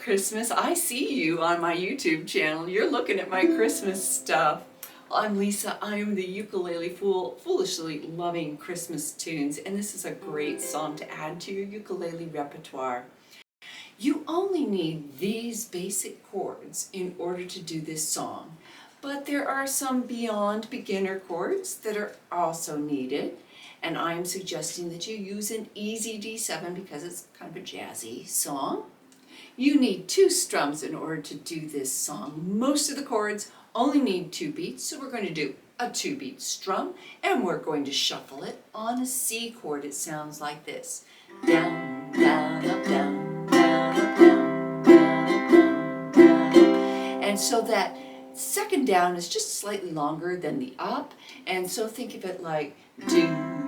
Christmas. I see you on my YouTube channel. You're looking at my Christmas stuff. I'm Lisa. I am the ukulele fool, foolishly loving Christmas tunes, and this is a great song to add to your ukulele repertoire. You only need these basic chords in order to do this song, but there are some beyond beginner chords that are also needed, and I'm suggesting that you use an easy D7 because it's kind of a jazzy song. You need 2 strums in order to do this song. Most of the chords only need 2 beats, so we're going to do a 2-beat strum, and we're going to shuffle it on a C chord. It sounds like this. Down, down, up, down, down, up, down, down, up, down, down. And so that second down is just slightly longer than the up, and so think of it like do,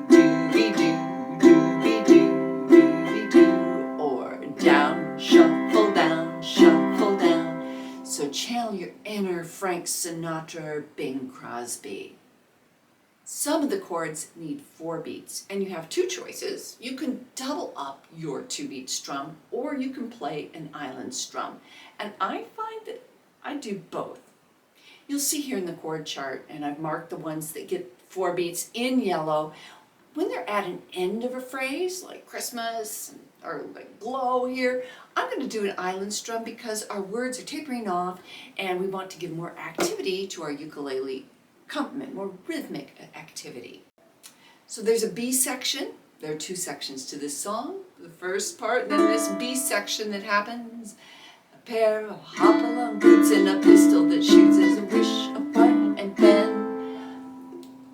do, be, do, do, be, do, do, be, do, or down, shuffle down, shuffle down. So channel your inner Frank Sinatra or Bing Crosby. Some of the chords need 4 beats, and you have 2 choices. You can double up your 2-beat strum, or you can play an island strum. And I find that I do both. You'll see here in the chord chart, and I've marked the ones that get 4 beats in yellow. When they're at an end of a phrase, like Christmas or like glow here, I'm going to do an island strum because our words are tapering off and we want to give more activity to our ukulele accompaniment, more rhythmic activity. So there's a B section. There are 2 sections to this song. The first part, then this B section that happens. A pair of hop-along boots and a pistol that shoots is a wish, a button and pen.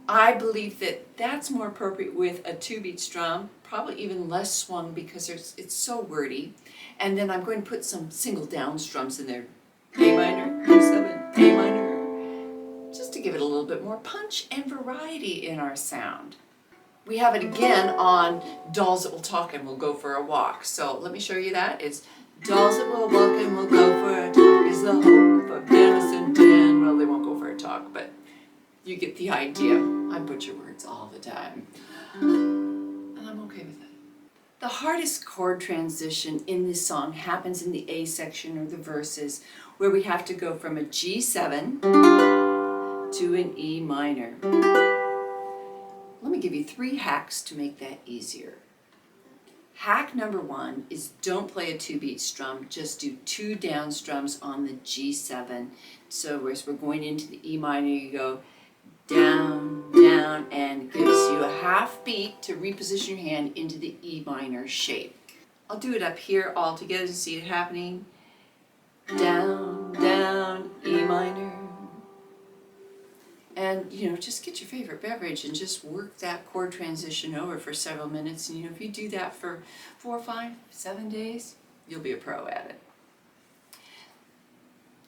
I believe that that's more appropriate with a 2-beat strum, probably even less swung because it's so wordy. And then I'm going to put some single down strums in there. A minor, A7, A minor, just to give it a little bit more punch and variety in our sound. We have it again on Dolls That Will Talk and We'll Go for a Walk. So let me show you that. It's dolls that will walk and we'll go for a talk is the hope of Dennis and Dan. Well, they won't go for a talk, but you get the idea. I butcher words all the time, and I'm okay with it. The hardest chord transition in this song happens in the A section or the verses, where we have to go from a G7 to an E minor. Let me give you 3 hacks to make that easier. Hack number 1 is don't play a 2-beat strum, just do 2 down strums on the G7. So as we're going into the E minor, you go down, down, and it gives you a half beat to reposition your hand into the E minor shape. I'll do it up here all together to see it happening. Down, down, E minor. And, just get your favorite beverage and just work that chord transition over for several minutes. And, if you do that for 4, 5, 7 days, you'll be a pro at it.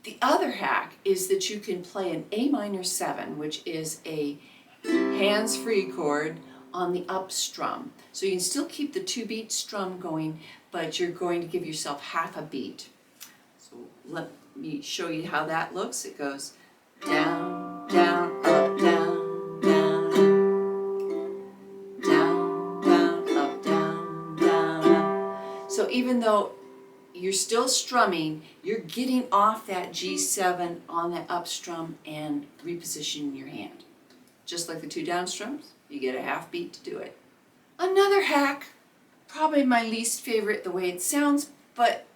The other hack is that you can play an A minor 7, which is a hands-free chord on the up strum. So you can still keep the 2-beat strum going, but you're going to give yourself half a beat. So let me show you how that looks. It goes down, down, up, down, down, down, down, up, down, down, up. So even though you're still strumming, you're getting off that G7 on that up strum and repositioning your hand. Just like the 2 down strums, you get a half beat to do it. Another hack, probably my least favorite the way it sounds, but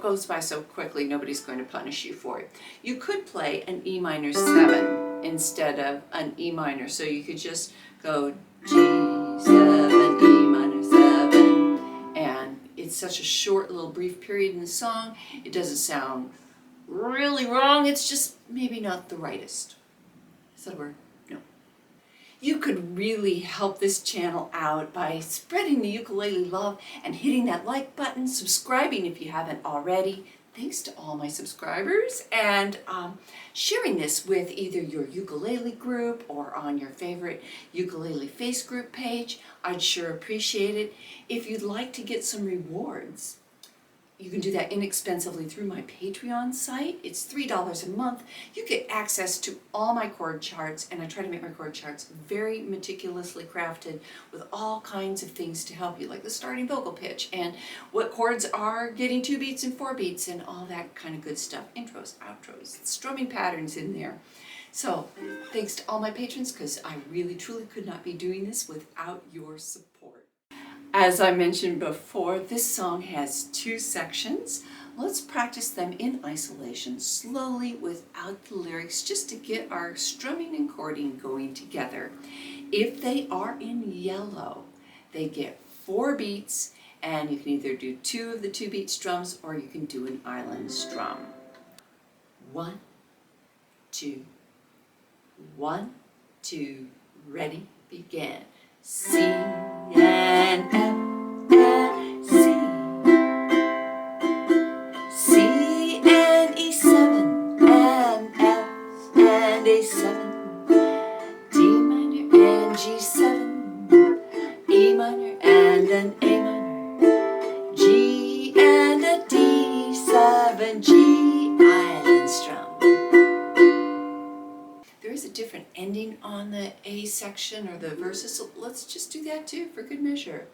goes by so quickly nobody's going to punish you for it. You could play an E minor 7 instead of an E minor, so you could just go G7, E minor 7, and it's such a short little brief period in the song, it doesn't sound really wrong, it's just maybe not the rightest. Is that a word? No. You could really help this channel out by spreading the ukulele love and hitting that like button, subscribing if you haven't already. Thanks to all my subscribers, and sharing this with either your ukulele group or on your favorite ukulele face group page. I'd sure appreciate it. If you'd like to get some rewards, You can do that inexpensively through my Patreon site. It's $3 a month. You get access to all my chord charts, and I try to make my chord charts very meticulously crafted with all kinds of things to help you, like the starting vocal pitch and what chords are getting 2 beats and 4 beats and all that kind of good stuff. Intros, outros, strumming patterns in there. So thanks to all my patrons, because I really truly could not be doing this without your support. As I mentioned before, this song has 2 sections. Let's practice them in isolation, slowly without the lyrics, just to get our strumming and chording going together. If they are in yellow, they get 4 beats, and you can either do 2 of the 2-beat strums or you can do an island strum. 1, 2, 1, 2, ready, begin. C and F and C, C and E7 and F and A7, D minor and G7, E minor and an A minor, G and a D7, G island strum. There is a different ending on the A section or the verses, so let's just do that too for good measure.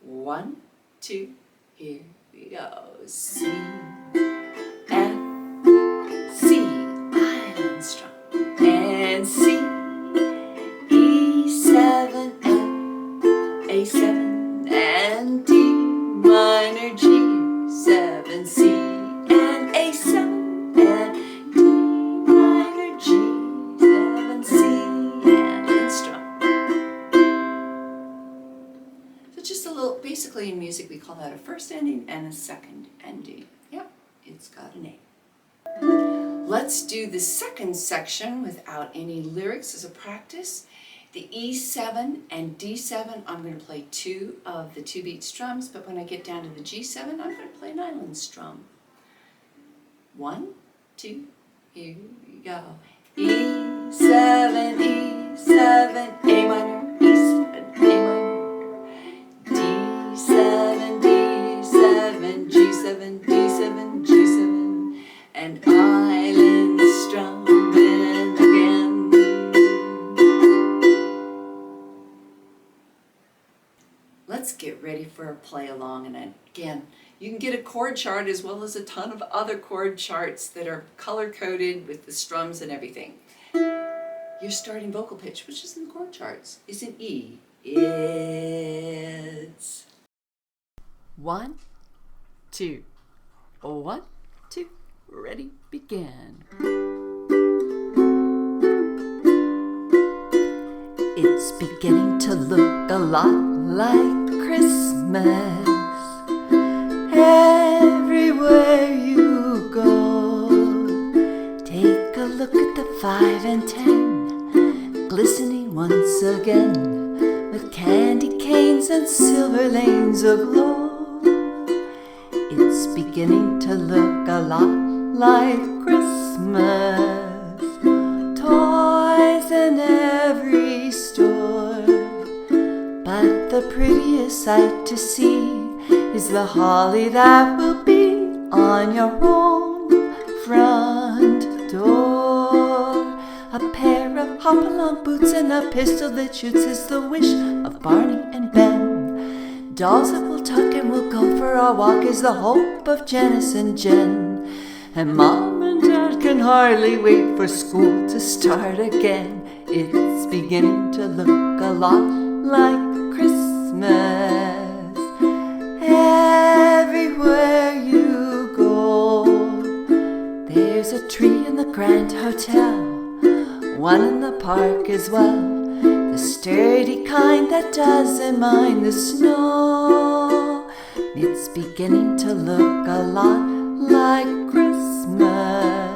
1, 2, here we go. C, F, C, island strum, and C, E7, F, A7, and D minor, G7, C, and A7, and basically in music we call that a first ending and a second ending. Yep, it's got an A. Let's do the second section without any lyrics as a practice. The E7 and D7, I'm going to play 2 of the 2-beat strums, but when I get down to the G7, I'm going to play an island strum. 1, 2, here we go. E7, E7, A minor, E7, A minor, D7, D7, G7, D7, G7, and island strumming again. Let's get ready for a play along, and again, you can get a chord chart as well as a ton of other chord charts that are color-coded with the strums and everything. Your starting vocal pitch, which is in the chord charts, is an E. It's 1, 2, 1, 2, ready, begin. It's beginning to look a lot like Christmas everywhere you go. Take a look at the 5 and 10, glistening once again, with candy canes and silver lanes aglow. It's beginning to look a lot like Christmas, toys in every store. But the prettiest sight to see is the holly that will be on your own front door. A pair of hop-along boots and a pistol that shoots is the wish of Barney and Ben. Dolls that will tuck and will go for a walk is the hope of Janice and Jen. And Mom and Dad can hardly wait for school to start again. It's beginning to look a lot like Christmas everywhere you go. There's a tree in the Grand Hotel, one in the park as well, the sturdy kind that doesn't mind the snow. It's beginning to look a lot like Christmas.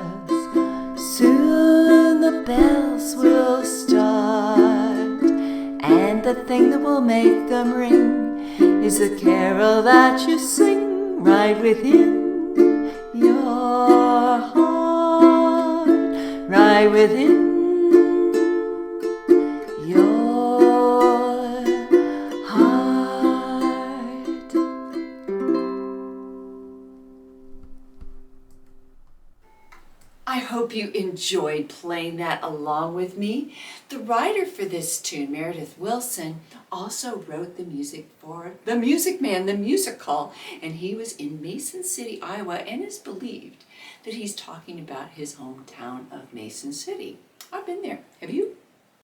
Soon the bells will start, and the thing that will make them ring is a carol that you sing right within your heart, right within your heart. enjoyed playing that along with me. The writer for this tune, Meredith Willson, also wrote the music for The Music Man, the musical, and he was in Mason City, Iowa, and is believed that he's talking about his hometown of Mason City. I've been there. Have you?